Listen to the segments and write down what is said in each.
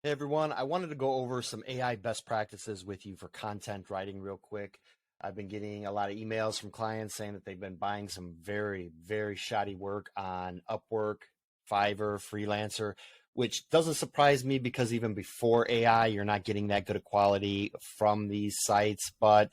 Hey everyone, I wanted to go over some AI best practices with you for content writing real quick. I've been getting a lot of emails from clients saying that they've been buying some very shoddy work on Upwork, Fiverr, Freelancer, which doesn't surprise me because even before AI, you're not getting that good of quality from these sites. But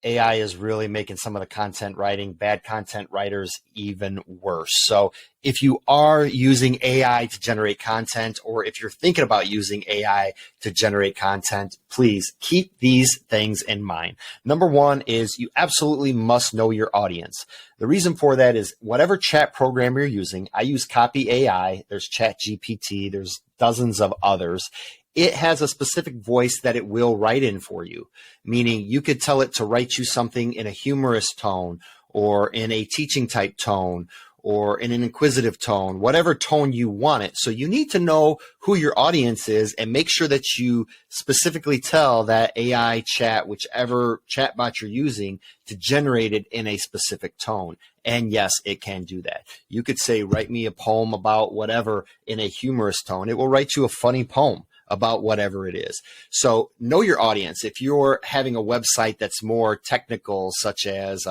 AI is really making some of the content writing, bad content writers, even worse. So if you are using AI to generate content, or if you're thinking about using AI to generate content, please keep these things in mind. Number one is you absolutely must know your audience. The reason for that is whatever chat program you're using, I use CopyAI, there's ChatGPT, there's dozens of others. It has a specific voice that it will write in for you, meaning you could tell it to write you something in a humorous tone or in a teaching type tone or in an inquisitive tone, whatever tone you want it. So you need to know who your audience is and make sure that you specifically tell that AI chat, whichever chatbot you're using, to generate it in a specific tone. And yes, it can do that. You could say, write me a poem about whatever in a humorous tone. It will write you a funny poem about whatever it is. So know your audience. If you're having a website that's more technical, such as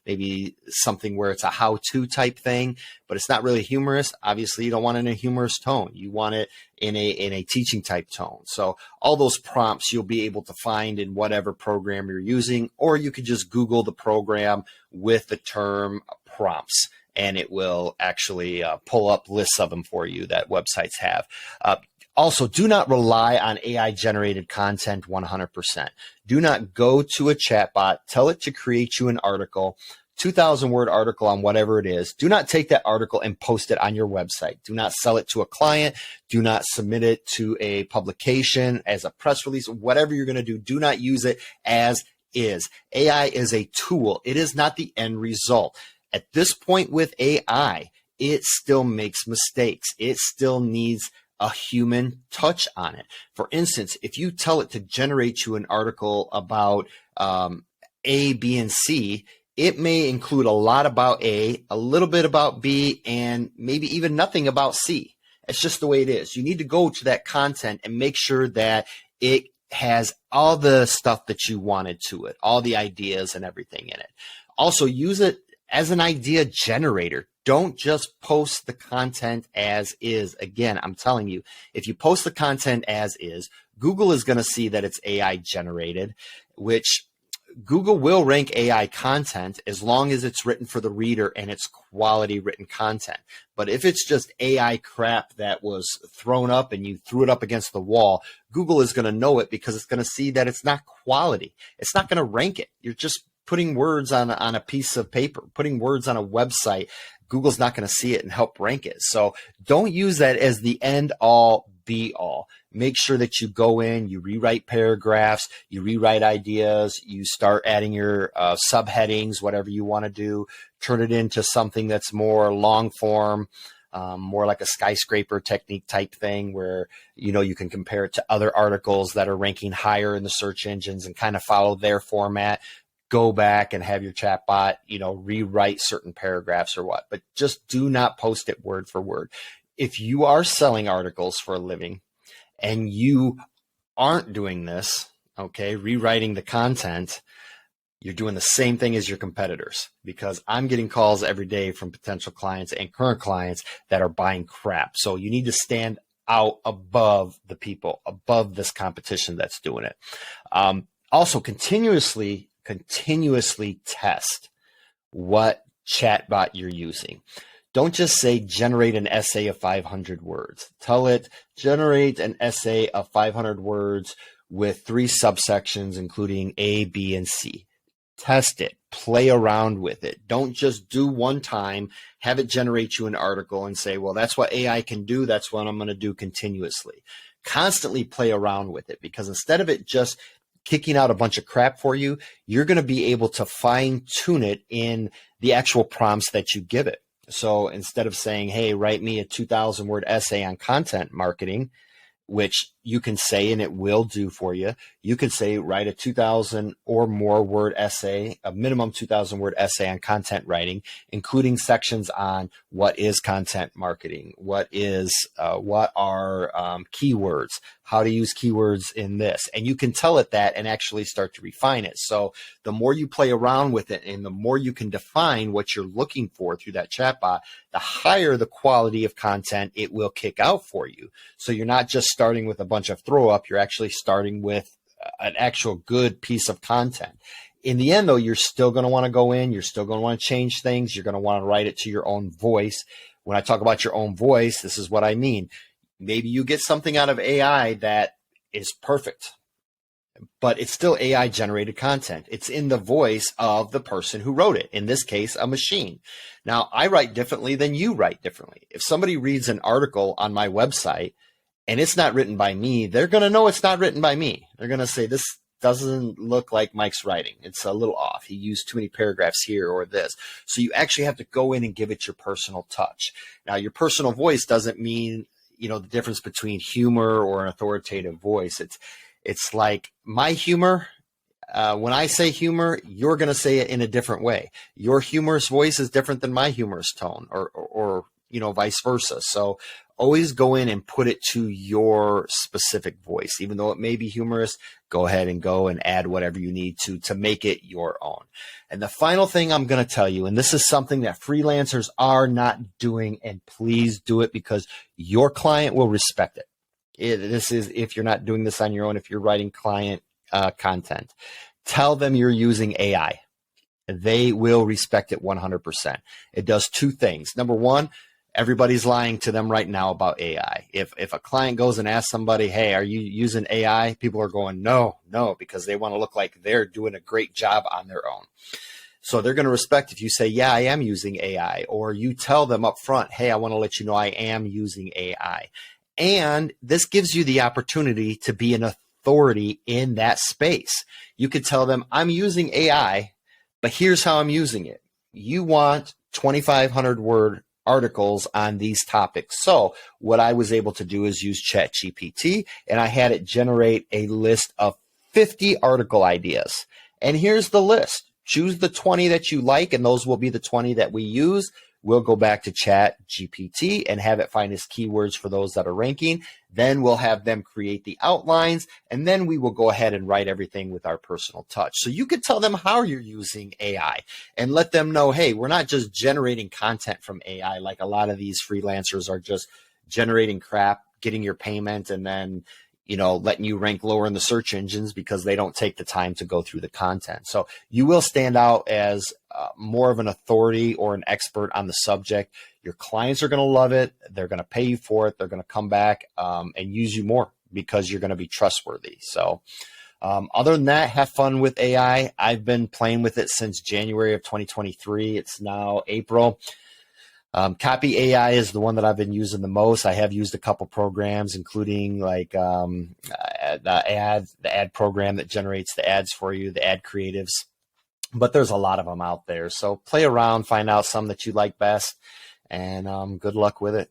maybe something where it's a how-to type thing, but it's not really humorous, obviously you don't want it in a humorous tone. You want it in a teaching type tone. So all those prompts you'll be able to find in whatever program you're using, or you could just Google the program with the term prompts, and it will actually pull up lists of them for you that websites have. Also, do not rely on AI-generated content 100%. Do not go to a chatbot, tell it to create you an article, 2,000-word article on whatever it is. Do not take that article and post it on your website. Do not sell it to a client. Do not submit it to a publication as a press release. Whatever you're going to do, do not use it as is. AI is a tool. It is not the end result. At this point with AI, it still makes mistakes. It still needs a human touch on it. For instance, if you tell it to generate you an article about A, B, and C, it may include a lot about A, a little bit about B, and maybe even nothing about C. It's just the way it is. You need to go to that content and make sure that it has all the stuff that you wanted to it, all the ideas and everything in it. Also, use it as an idea generator. Don't just post the content as is. Again, I'm telling you, if you post the content as is, Google is going to see that it's AI generated, which Google will rank AI content as long as it's written for the reader and it's quality written content. But if it's just AI crap that was thrown up and you threw it up against the wall, Google is going to know it because it's going to see that it's not quality. It's not going to rank it. You're just putting words on a piece of paper, putting words on a website. Google's not going to see it and help rank it. So don't use that as the end all be all. Make sure that you go in, you rewrite paragraphs, you rewrite ideas, you start adding your subheadings, whatever you want to do, turn it into something that's more long form, more like a skyscraper technique type thing where, you can compare it to other articles that are ranking higher in the search engines and kind of follow their format. Go back and have your chatbot, rewrite certain paragraphs or what, but just do not post it word for word. If you are selling articles for a living and you aren't doing this, okay, rewriting the content, you're doing the same thing as your competitors, because I'm getting calls every day from potential clients and current clients that are buying crap. So you need to stand out above the people, above this competition that's doing it. Also, continuously test what chatbot you're using. Don't just say generate an essay of 500 words. Tell it generate an essay of 500 words with 3 subsections, including A, B, and C. Test it. Play around with it. Don't just do one time, have it generate you an article and say, well, that's what AI can do. That's what I'm going to do continuously. Constantly play around with it, because instead of it just kicking out a bunch of crap for you, you're going to be able to fine tune it in the actual prompts that you give it. So instead of saying, hey, write me a 2,000 word essay on content marketing, which you can say, and it will do for you. You can say, write a 2,000 or more word essay, a minimum 2,000 word essay on content writing, including sections on what is content marketing, what are keywords, how to use keywords in this. And you can tell it that and actually start to refine it. So the more you play around with it and the more you can define what you're looking for through that chatbot, the higher the quality of content it will kick out for you. So you're not just starting with a bunch of throw up, you're actually starting with an actual good piece of content. In the end, though, you're still going to want to go in, you're still going to want to change things, you're going to want to write it to your own voice. When I talk about your own voice, this is what I mean. Maybe you get something out of AI that is perfect, but it's still AI generated content. It's in the voice of the person who wrote it. In this case, a machine. Now, I write differently than you write differently. If somebody reads an article on my website and it's not written by me, they're going to know it's not written by me. They're going to say, this doesn't look like Mike's writing. It's a little off. He used too many paragraphs here or this. So you actually have to go in and give it your personal touch. Now, your personal voice doesn't mean, the difference between humor or an authoritative voice. It's like my humor. When I say humor, you're going to say it in a different way. Your humorous voice is different than my humorous tone, or vice versa. So always go in and put it to your specific voice. Even though it may be humorous, go ahead and go and add whatever you need to make it your own. And the final thing I'm going to tell you, and this is something that freelancers are not doing, and please do it because your client will respect it. This is if you're not doing this on your own, if you're writing client content, tell them you're using AI. They will respect it 100%. It does two things. Number one, everybody's lying to them right now about AI. If a client goes and asks somebody, hey, are you using AI? People are going, no, because they want to look like they're doing a great job on their own. So they're going to respect if you say, yeah, I am using AI, or you tell them up front, hey, I want to let you know I am using AI. And this gives you the opportunity to be an authority in that space. You could tell them, I'm using AI, but here's how I'm using it. You want 2,500 word articles on these topics. So what I was able to do is use ChatGPT, and I had it generate a list of 50 article ideas. And here's the list. Choose the 20 that you like, and those will be the 20 that we use. We'll go back to ChatGPT and have it find us keywords for those that are ranking. Then we'll have them create the outlines, and then we will go ahead and write everything with our personal touch. So you could tell them how you're using AI and let them know, hey, we're not just generating content from AI like a lot of these freelancers are just generating crap, getting your payment, and then letting you rank lower in the search engines because they don't take the time to go through the content. So you will stand out as more of an authority or an expert on the subject. Your clients are going to love it. They're going to pay you for it. They're going to come back and use you more because you're going to be trustworthy. So other than that, have fun with AI. I've been playing with it since January of 2023. It's now April. CopyAI is the one that I've been using the most. I have used a couple programs, including like the ad program that generates the ads for you, the ad creatives. But there's a lot of them out there. So play around, find out some that you like best, and good luck with it.